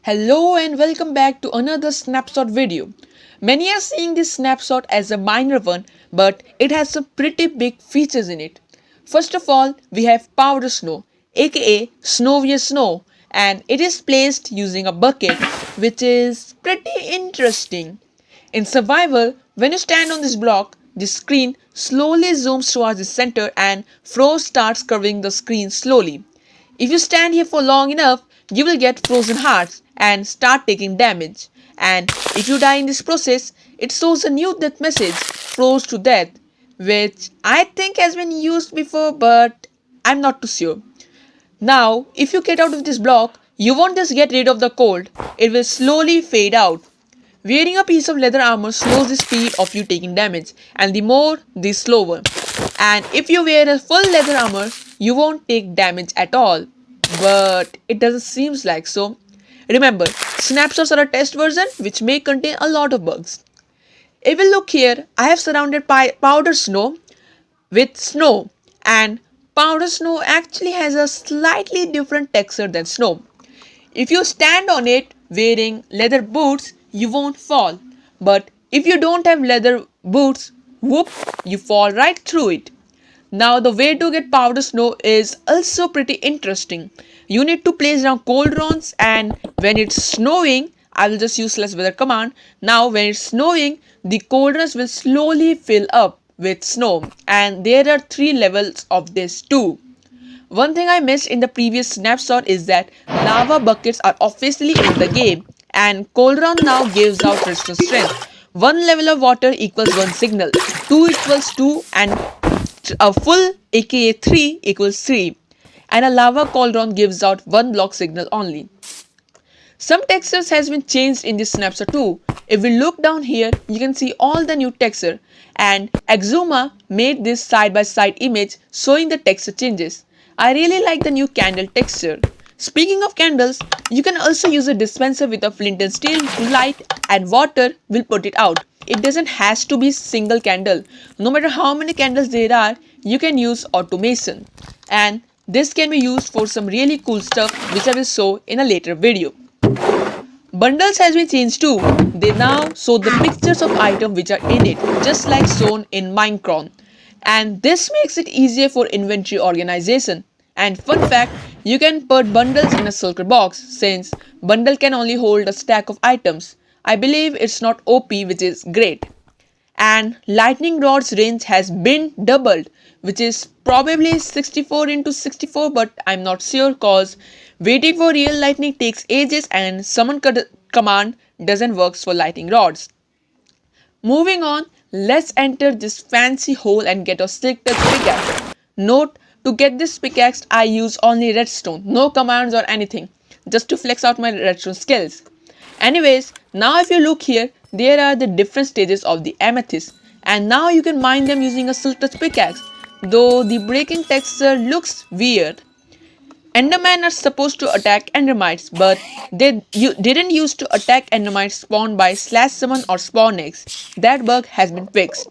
Hello and welcome back to another snapshot video. Many are seeing this snapshot as a minor one, but it has some pretty big features in it. First of all, we have powder snow, aka Snowier snow, and it is placed using a bucket, which is pretty interesting. In survival, when you stand on this block, the screen slowly zooms towards the center and frost starts covering the screen slowly. If you stand here for long enough, you will get frozen hearts and start taking damage. And if you die in this process, it shows a new death message, froze to death, which I think has been used before, but I'm not too sure. Now, if you get out of this block, you won't just get rid of the cold, it will slowly fade out. Wearing a piece of leather armor slows the speed of you taking damage, and the more, the slower. And if you wear a full leather armor, you won't take damage at all. But it doesn't seem like so. Remember, snapshots are a test version which may contain a lot of bugs. If we look here, I have surrounded powder snow with snow, and powder snow actually has a slightly different texture than snow. If you stand on it wearing leather boots, you won't fall. But if you don't have leather boots, whoop, you fall right through it. Now the way to get powder snow is also pretty interesting. You need to place down cauldrons, and when it's snowing, I will just use less weather command. Now when it's snowing, the cauldrons will slowly fill up with snow, and there are 3 levels of this too. One thing I missed in the previous snapshot is that lava buckets are officially in the game, and Cauldron now gives out resistance strength. 1 level of water equals 1 signal, 2 equals 2, and a full aka 3 equals 3. And a lava cauldron gives out 1 block signal only. Some textures has been changed in this snapshot too. If we look down here, you can see all the new texture, and Exuma made this side by side image showing the texture changes. I really like the new candle texture. Speaking of candles, you can also use a dispenser with a flint and steel to light, and water will put it out. It doesn't has to be single candle. No matter how many candles there are, you can use automation. And this can be used for some really cool stuff which I will show in a later video. Bundles has been changed too. They now show the pictures of items which are in it, just like shown in Minecraft. And this makes it easier for inventory organization. And fun fact, you can put bundles in a circle box since bundle can only hold a stack of items. I believe it's not OP, which is great. And lightning rod's range has been doubled, which is probably 64 into 64, but I'm not sure cause waiting for real lightning takes ages and summon command doesn't work for lightning rods. Moving on, let's enter this fancy hole and get a silk touch pickaxe. Note, to get this pickaxe I use only redstone, no commands or anything, just to flex out my redstone skills. Anyways, now if you look here, there are the different stages of the amethyst, and now you can mine them using a silk touch pickaxe, though the breaking texture looks weird. Endermen are supposed to attack endermites, but you didn't used to attack endermites spawned by /summon or spawn eggs. That bug has been fixed.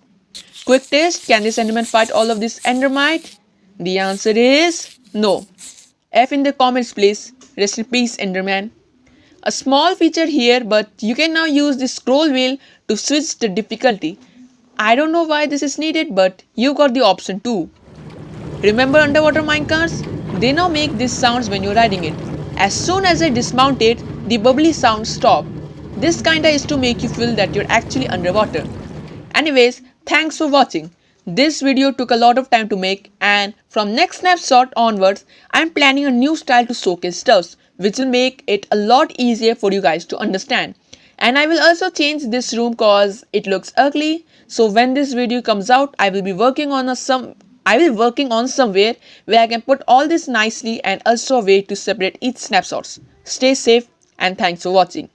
Quick test, can this enderman fight all of this endermite? The answer is no. F in the comments please. Rest in peace enderman. A small feature here, but you can now use the scroll wheel to switch the difficulty. I don't know why this is needed, but you got the option too. Remember underwater minecars? They now make these sounds when you're riding it. As soon as I dismount it, the bubbly sounds stop. This kinda is to make you feel that you're actually underwater. Anyways, thanks for watching. This video took a lot of time to make, and from next snapshot onwards, I'm planning a new style to showcase stuffs, which will make it a lot easier for you guys to understand. And I will also change this room cause it looks ugly. So when this video comes out, I will be working on somewhere where I can put all this nicely, and also a way to separate each snapshots. Stay safe and thanks for watching.